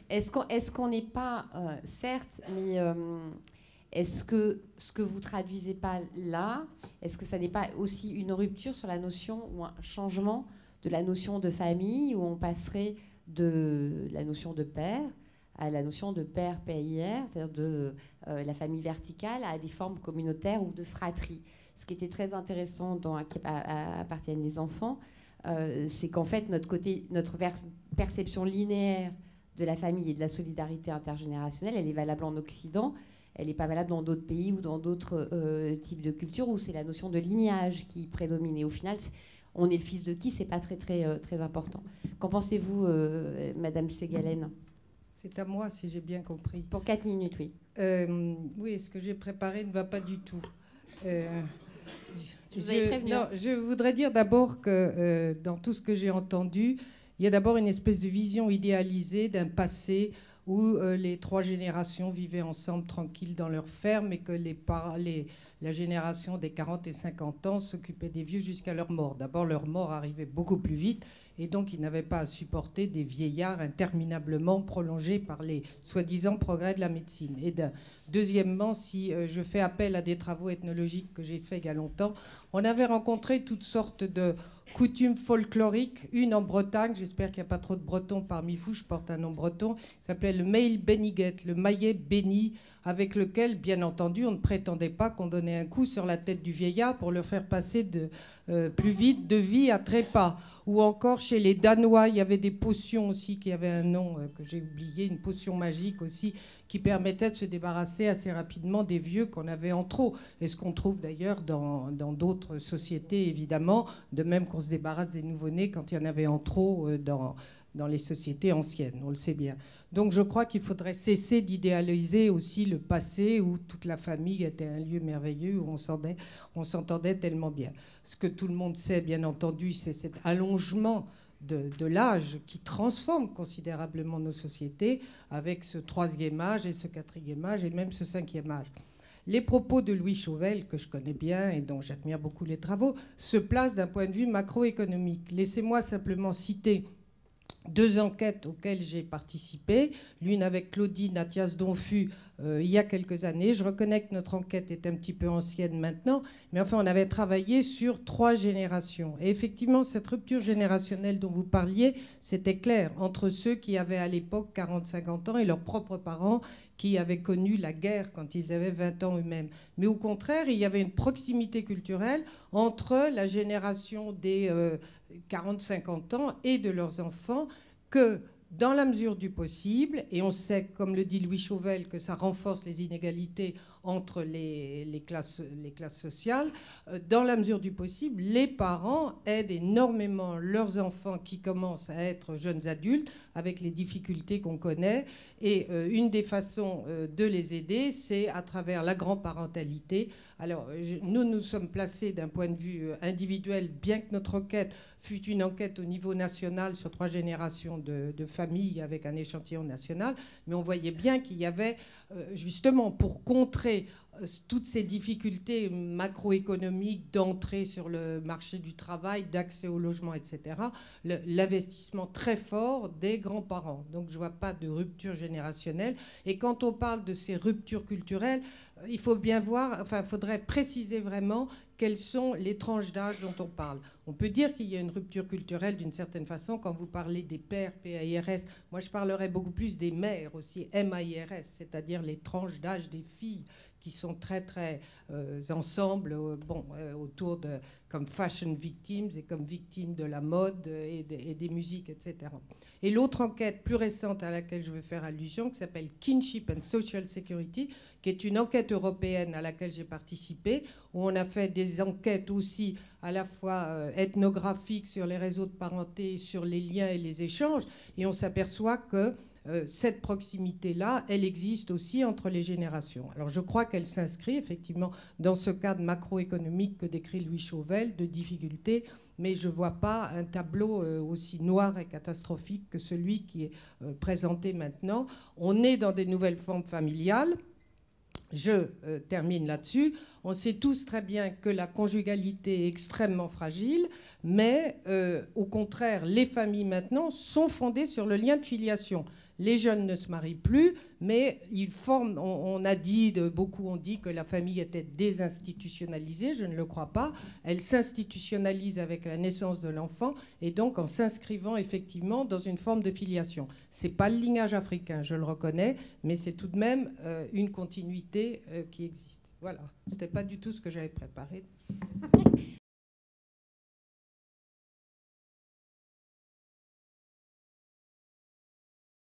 Est-ce qu'on n'est pas, certes, mais est-ce que ce que vous traduisez pas là, est-ce que ça n'est pas aussi une rupture sur la notion ou un changement de la notion de famille, où on passerait de la notion de père à la notion de père PIR, c'est-à-dire de la famille verticale, à des formes communautaires ou de fratrie. Ce qui était très intéressant dans À qui appartiennent les enfants, c'est qu'en fait, notre perception linéaire de la famille et de la solidarité intergénérationnelle, elle est valable en Occident, elle n'est pas valable dans d'autres pays ou dans d'autres types de cultures où c'est la notion de lignage qui prédomine. Et au final, on est le fils de qui, c'est pas très important. Qu'en pensez-vous, Madame Ségalen? C'est à moi, si j'ai bien compris. Pour 4 minutes, oui. Oui, ce que j'ai préparé ne va pas du tout. Je voudrais dire d'abord que dans tout ce que j'ai entendu, il y a d'abord une espèce de vision idéalisée d'un passé où les 3 générations vivaient ensemble tranquilles dans leur ferme et que la génération des 40 et 50 ans s'occupait des vieux jusqu'à leur mort. D'abord, leur mort arrivait beaucoup plus vite et donc ils n'avaient pas à supporter des vieillards interminablement prolongés par les soi-disant progrès de la médecine. Et deuxièmement, si je fais appel à des travaux ethnologiques que j'ai faits il y a longtemps, on avait rencontré toutes sortes de coutumes folkloriques, une en Bretagne, j'espère qu'il n'y a pas trop de Bretons parmi vous, je porte un nom breton, qui s'appelait le Mail Beniguet, le maillet béni, avec lequel, bien entendu, on ne prétendait pas qu'on donnait un coup sur la tête du vieillard pour le faire passer plus vite de vie à trépas. Ou encore, chez les Danois, il y avait des potions aussi qui avaient un nom que j'ai oublié, une potion magique aussi, qui permettait de se débarrasser assez rapidement des vieux qu'on avait en trop. Et ce qu'on trouve d'ailleurs dans d'autres sociétés, évidemment, de même qu'on se débarrasse des nouveau-nés quand il y en avait en trop dans les sociétés anciennes, on le sait bien. Donc je crois qu'il faudrait cesser d'idéaliser aussi le passé où toute la famille était un lieu merveilleux, où on s'entendait tellement bien. Ce que tout le monde sait, bien entendu, c'est cet allongement de l'âge qui transforme considérablement nos sociétés avec ce 3e âge et ce 4e âge et même ce 5e âge. Les propos de Louis Chauvel, que je connais bien et dont j'admire beaucoup les travaux, se placent d'un point de vue macroéconomique. Laissez-moi simplement citer 2 enquêtes auxquelles j'ai participé, l'une avec Claudine Athias-Donfus il y a quelques années. Je reconnais que notre enquête est un petit peu ancienne maintenant, mais enfin on avait travaillé sur 3 générations. Et effectivement, cette rupture générationnelle dont vous parliez, c'était clair, entre ceux qui avaient à l'époque 40-50 ans et leurs propres parents qui avaient connu la guerre quand ils avaient 20 ans eux-mêmes. Mais au contraire, il y avait une proximité culturelle entre la génération des 40-50 ans et de leurs enfants que, dans la mesure du possible, et on sait, comme le dit Louis Chauvel, que ça renforce les inégalités entre les classes sociales, dans la mesure du possible, les parents aident énormément leurs enfants qui commencent à être jeunes adultes avec les difficultés qu'on connaît. Et une des façons de les aider, c'est à travers la grand-parentalité. Alors, nous sommes placés d'un point de vue individuel, bien que notre enquête fut une enquête au niveau national sur 3 générations de familles avec un échantillon national, mais on voyait bien qu'il y avait, justement, pour contrer toutes ces difficultés macroéconomiques d'entrée sur le marché du travail, d'accès au logement, etc., l'investissement très fort des grands-parents. Donc je ne vois pas de rupture générationnelle. Et quand on parle de ces ruptures culturelles, il faut bien voir, enfin, il faudrait préciser vraiment quelles sont les tranches d'âge dont on parle. On peut dire qu'il y a une rupture culturelle d'une certaine façon quand vous parlez des pères, P-A-I-R-S. Moi, je parlerais beaucoup plus des mères aussi, M-A-I-R-S, c'est-à-dire les tranches d'âge des filles qui sont très ensemble, autour de, comme fashion victims et comme victimes de la mode et des musiques, etc. Et l'autre enquête plus récente à laquelle je veux faire allusion, qui s'appelle Kinship and Social Security, qui est une enquête européenne à laquelle j'ai participé, où on a fait des enquêtes aussi à la fois ethnographiques sur les réseaux de parenté, sur les liens et les échanges, et on s'aperçoit que cette proximité-là, elle existe aussi entre les générations. Alors je crois qu'elle s'inscrit effectivement dans ce cadre macroéconomique que décrit Louis Chauvel, de difficultés, mais je ne vois pas un tableau aussi noir et catastrophique que celui qui est présenté maintenant. On est dans des nouvelles formes familiales. Je termine là-dessus. On sait tous très bien que la conjugalité est extrêmement fragile, mais au contraire, les familles maintenant sont fondées sur le lien de filiation. Les jeunes ne se marient plus, mais ils forment. On a dit, beaucoup ont dit que la famille était désinstitutionnalisée. Je ne le crois pas. Elle s'institutionnalise avec la naissance de l'enfant et donc en s'inscrivant effectivement dans une forme de filiation. C'est pas le lignage africain, je le reconnais, mais c'est tout de même une continuité qui existe. Voilà. C'était pas du tout ce que j'avais préparé.